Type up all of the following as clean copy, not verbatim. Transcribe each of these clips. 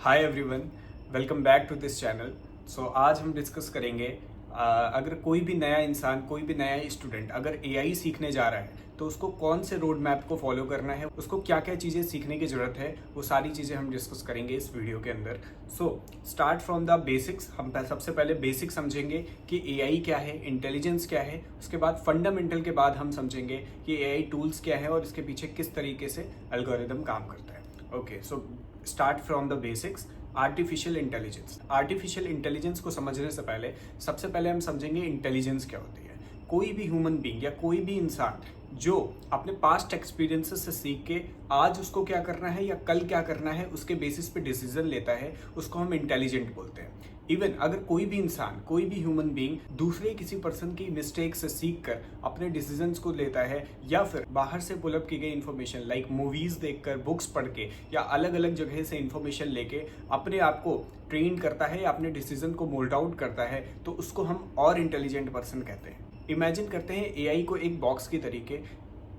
Hi everyone, welcome back to this channel. So आज हम discuss करेंगे अगर कोई भी नया इंसान, कोई भी नया स्टूडेंट अगर एआई सीखने जा रहा है तो उसको कौन से रोड मैप को फॉलो करना है, उसको क्या क्या चीज़ें सीखने की ज़रूरत है, वो सारी चीज़ें हम डिस्कस करेंगे इस वीडियो के अंदर। So start from the basics. हम सबसे पहले बेसिक समझेंगे कि एआई क्या है, इंटेलिजेंस क्या है। उसके बाद फंडामेंटल के बाद हम समझेंगे कि एआई टूल्स क्या है और इसके पीछे किस तरीके से एल्गोरिदम काम करता है। Okay, so start from the basics. Artificial intelligence. Artificial intelligence को समझने से पहले सबसे पहले हम समझेंगे इंटेलिजेंस क्या होती है। कोई भी ह्यूमन बीइंग या कोई भी इंसान जो अपने पास्ट एक्सपीरियंसेस से सीख के आज उसको क्या करना है या कल क्या करना है उसके बेसिस पे डिसीजन लेता है, उसको हम इंटेलिजेंट बोलते हैं। इवन अगर कोई भी इंसान, कोई भी ह्यूमन बीइंग दूसरे किसी पर्सन की मिस्टेक से सीख कर अपने डिसीजंस को लेता है या फिर बाहर से पुल अप की गई इन्फॉर्मेशन लाइक मूवीज देखकर, बुक्स पढ़ के या अलग अलग जगह से इन्फॉर्मेशन लेके अपने आप को ट्रेन करता है या अपने डिसीजन को मोल्ड आउट करता है, तो उसको हम और इंटेलिजेंट पर्सन कहते हैं। इमेजिन करते हैं एआई को एक बॉक्स की तरीके।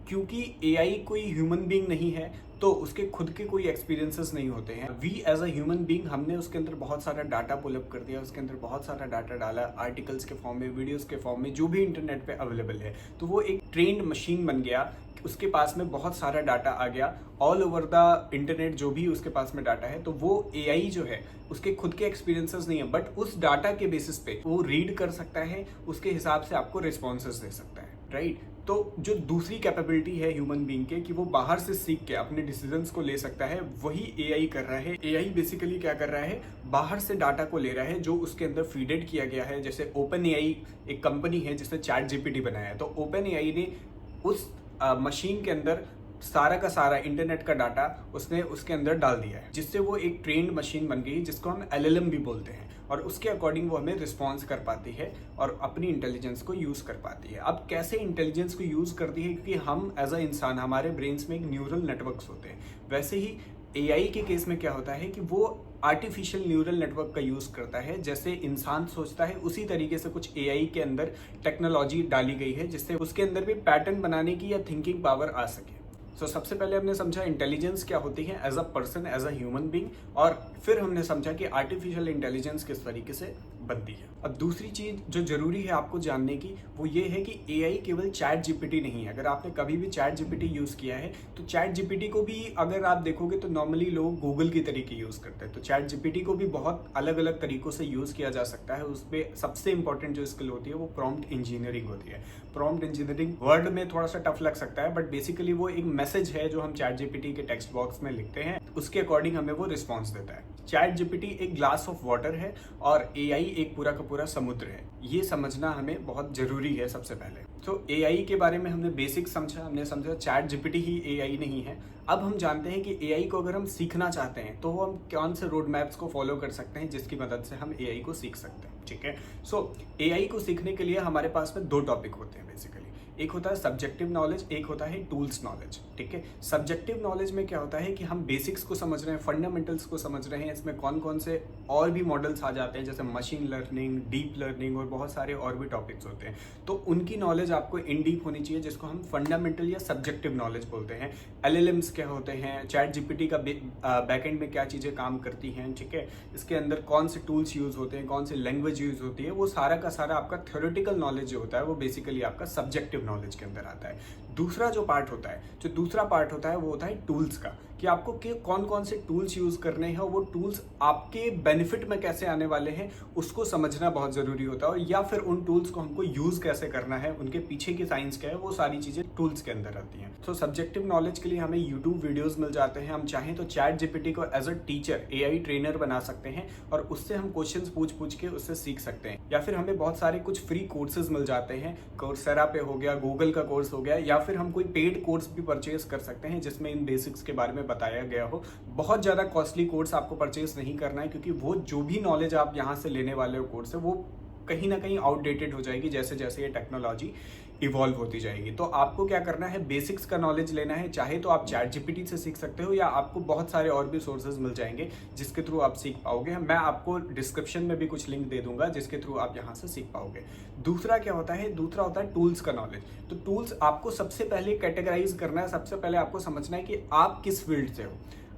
क्योंकि एआई कोई ह्यूमन बीइंग नहीं है तो उसके खुद के कोई एक्सपीरियंसेस नहीं होते हैं। We as a human being हमने उसके अंदर बहुत सारा डाटा पुलअप कर दिया, उसके अंदर बहुत सारा डाटा डाला, आर्टिकल्स के फॉर्म में, वीडियोस के फॉर्म में, जो भी इंटरनेट पे अवेलेबल है। तो वो एक ट्रेन्ड मशीन बन गया, उसके पास में बहुत सारा डाटा आ गया ऑल ओवर द इंटरनेट, जो भी उसके पास में डाटा है। तो वो एआई जो है उसके खुद के एक्सपीरियंसेस नहीं है, बट उस डाटा के बेसिस पे वो रीड कर सकता है, उसके हिसाब से आपको रिस्पॉन्सेस दे सकता है, राइट। तो जो दूसरी कैपेबिलिटी है ह्यूमन बीइंग के कि वो बाहर से सीख के अपने डिसीजंस को ले सकता है, वही एआई कर रहा है। एआई बेसिकली क्या कर रहा है, बाहर से डाटा को ले रहा है जो उसके अंदर फीडेड किया गया है। जैसे ओपन एआई एक कंपनी है जिसने चैट जीपीटी बनाया है, तो ओपन एआई ने उस मशीन के अंदर सारा का सारा इंटरनेट का डाटा उसने उसके अंदर डाल दिया है, जिससे वो एक ट्रेन्ड मशीन बन गई जिसको हम एलएलएम भी बोलते हैं, और उसके अकॉर्डिंग वो हमें रिस्पॉन्स कर पाती है और अपनी इंटेलिजेंस को यूज कर पाती है। अब कैसे इंटेलिजेंस को यूज करती है, क्योंकि हम एज अ इंसान, हमारे ब्रेन्स में एक न्यूरल नेटवर्क्स होते हैं। वैसे ही एआई के केस में क्या होता है कि वो आर्टिफिशियल न्यूरल नेटवर्क का यूज करता है। जैसे इंसान सोचता है उसी तरीके से कुछ एआई के अंदर टेक्नोलॉजी डाली गई है जिससे उसके अंदर भी पैटर्न बनाने की या थिंकिंग पावर आ सके। सो सबसे पहले हमने समझा इंटेलिजेंस क्या होती है as a person, as a human being, और फिर हमने समझा कि आर्टिफिशियल इंटेलिजेंस किस तरीके से बनती है। अब दूसरी चीज जो जरूरी है आपको जानने की वो ये है कि एआई केवल चैट जीपीटी नहीं है। अगर आपने कभी भी चैट जीपीटी यूज किया है तो चैट जीपीटी को भी अगर आप देखोगे तो नॉर्मली लोग गूगल की तरीके यूज करते हैं, तो चैट जीपीटी को भी बहुत अलग अलग तरीकों से यूज किया जा सकता है। उसमें सबसे इंपॉर्टेंट जो स्किल होती है वो प्रॉम्प्ट इंजीनियरिंग होती है। प्रॉम्प्ट इंजीनियरिंग वर्ड में थोड़ा सा टफ लग सकता है, बट बेसिकली वो एक मैसेज है जो हम चैट जीपीटी के टेक्स्ट बॉक्स में लिखते हैं, उसके अकॉर्डिंग हमें वो रिस्पॉन्स देता है। चैट जीपीटी एक ग्लास ऑफ वाटर है और एआई एक पूरा का पूरा समुद्र है। ये समझना हमें बहुत जरूरी है सबसे पहले। तो एआई के बारे में हमने बेसिक समझा, हमने समझा चैट जीपीटी ही एआई नहीं है। अब हम जानते हैं कि एआई को अगर हम सीखना चाहते हैं तो हम कौन से रोड मैप्स को फॉलो कर सकते हैं जिसकी मदद से हम एआई को सीख सकते हैं, ठीक है। सो एआई को सीखने के लिए हमारे पास में दो टॉपिक होते हैं बेसिकली। एक होता है सब्जेक्टिव नॉलेज, एक होता है टूल्स नॉलेज, ठीक है। सब्जेक्टिव नॉलेज में क्या होता है कि हम बेसिक्स को समझ रहे हैं, फंडामेंटल्स को समझ रहे हैं, इसमें कौन कौन से और भी मॉडल्स आ जाते हैं जैसे मशीन लर्निंग, डीप लर्निंग और बहुत सारे और भी टॉपिक्स होते हैं। तो उनकी नॉलेज आपको इन डीप होनी चाहिए, जिसको हम फंडामेंटल या सब्जेक्टिव नॉलेज बोलते हैं। एलएलएम्स क्या होते हैं, चैट जीपीटी का बैकएंड में क्या चीज़ें काम करती हैं, ठीक है, इसके अंदर कौन से टूल्स यूज होते हैं, कौन सी लैंग्वेज यूज होती है, वो सारा का सारा आपका थ्योरेटिकल नॉलेज जो होता है वो बेसिकली आपका सब्जेक्टिव नॉलेज के अंदर आता है। दूसरा जो पार्ट होता है, जो दूसरा पार्ट होता है वो होता है टूल्स का, कि आपको कौन कौन से टूल्स यूज करने हैं, वो टूल्स आपके बेनिफिट में कैसे आने वाले हैं उसको समझना बहुत जरूरी होता है, या फिर उन टूल्स को हमको यूज कैसे करना है, उनके पीछे की साइंस क्या है, वो सारी चीजें टूल्स के अंदर आती हैं। तो सब्जेक्टिव नॉलेज के लिए हमें यूट्यूब वीडियोस मिल जाते हैं। हम चाहें तो चैट जीपीटी को as a teacher, AI trainer बना सकते हैं और उससे हम क्वेश्चंस पूछ पूछ के उससे सीख सकते हैं, या फिर हमें बहुत सारे कुछ फ्री कोर्सेज मिल जाते हैं। कोर्सेरा पे हो गया, गूगल का कोर्स हो गया, या फिर हम कोई पेड कोर्स भी परचेज कर सकते हैं जिसमें इन बेसिक्स के बारे में बताया गया हो। बहुत ज्यादा कॉस्टली कोर्स आपको परचेज नहीं करना है, क्योंकि वो जो भी नॉलेज आप यहाँ से लेने वाले हो कोर्स से, वो कहीं ना कहीं आउटडेटेड हो जाएगी जैसे जैसे ये टेक्नोलॉजी इवॉल्व होती जाएगी। तो आपको क्या करना है, बेसिक्स का नॉलेज लेना है। चाहे तो आप चैट जीपीटी से सीख सकते हो, या आपको बहुत सारे और भी सोर्सेज मिल जाएंगे जिसके थ्रू आप सीख पाओगे। मैं आपको डिस्क्रिप्शन में भी कुछ लिंक दे दूंगा जिसके थ्रू आप यहाँ से सीख पाओगे। दूसरा क्या होता है, दूसरा होता है टूल्स का नॉलेज। तो टूल्स आपको सबसे पहले कैटेगराइज करना है, सबसे पहले आपको समझना है कि आप किस फील्ड से हो।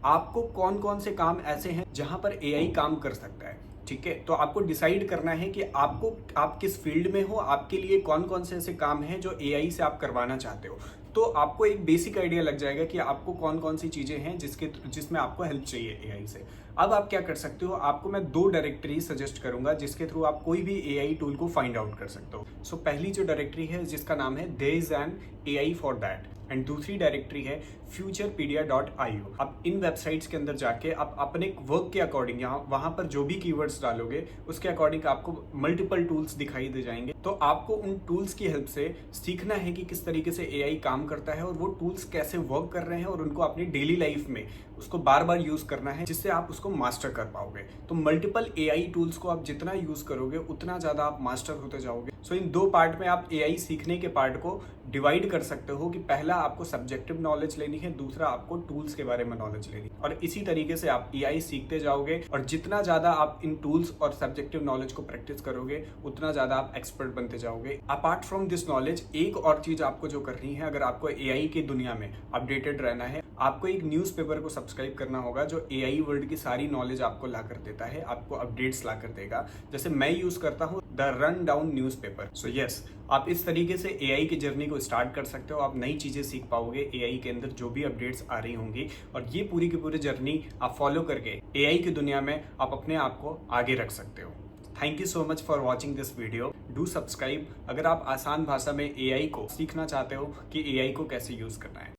आपको कौन कौन से काम ऐसे हैं जहां पर एआई काम कर सकता है। ठीक है, तो आपको डिसाइड करना है कि आप किस फील्ड में हो, आपके लिए कौन कौन से ऐसे काम हैं जो एआई से आप करवाना चाहते हो। तो आपको एक बेसिक आइडिया लग जाएगा कि आपको कौन कौन सी चीजें हैं जिसमें आपको हेल्प चाहिए एआई से। अब आप क्या कर सकते हो, आपको मैं 2 डायरेक्टरी सजेस्ट करूंगा जिसके थ्रू आप कोई भी एआई टूल को फाइंड आउट कर सकते हो। सो पहली जो डायरेक्टरी है जिसका नाम है there is an AI for that, and दूसरी डायरेक्टरी है futurepedia.io। आप इन वेबसाइट्स के अंदर जाके आप अपने वर्क के अकॉर्डिंग वहां पर जो भी कीवर्ड्स डालोगे उसके अकॉर्डिंग आपको मल्टीपल टूल्स दिखाई दे जाएंगे। तो आपको उन टूल्स की हेल्प से सीखना है कि किस तरीके से एआई काम करता है और वो टूल्स कैसे वर्क कर रहे हैं, और उनको अपनी डेली लाइफ में उसको बार बार यूज करना है जिससे आप उसको मास्टर कर पाओगे। तो मल्टीपल एआई टूल्स को आप जितना यूज करोगे उतना ज्यादा आप मास्टर होते जाओगे। सो इन 2 पार्ट में आप एआई सीखने के पार्ट को डिवाइड कर सकते हो कि पहला आपको सब्जेक्टिव नॉलेज लेनी है, दूसरा आपको टूल्स के बारे में नॉलेज लेनी है, और इसी तरीके से आप एआई सीखते जाओगे। और जितना ज्यादा आप इन टूल्स और सब्जेक्टिव नॉलेज को प्रैक्टिस करोगे उतना ज्यादा आप एक्सपर्ट बनते जाओगे। अपार्ट फ्रॉम दिस नॉलेज एक और चीज आपको जो करनी है, अगर आपको एआई की दुनिया में अपडेटेड रहना है, आपको एक न्यूज़पेपर को सब्सक्राइब करना होगा जो एआई वर्ल्ड की सारी नॉलेज आपको ला कर देता है, आपको अपडेट्स ला कर देगा। जैसे मैं यूज करता हूँ the run down newspaper. So yes, आप इस तरीके से एआई की जर्नी को स्टार्ट कर सकते हो। आप नई चीजें सीख पाओगे एआई के अंदर जो भी अपडेट्स आ रही होंगी, और ये पूरी की पूरी जर्नी आप फॉलो करके एआई की दुनिया में आप अपने आप को आगे रख सकते हो। Thank you so much for watching this video. Do subscribe अगर आप आसान भाषा में एआई को सीखना चाहते हो कि एआई को कैसे यूज करना है।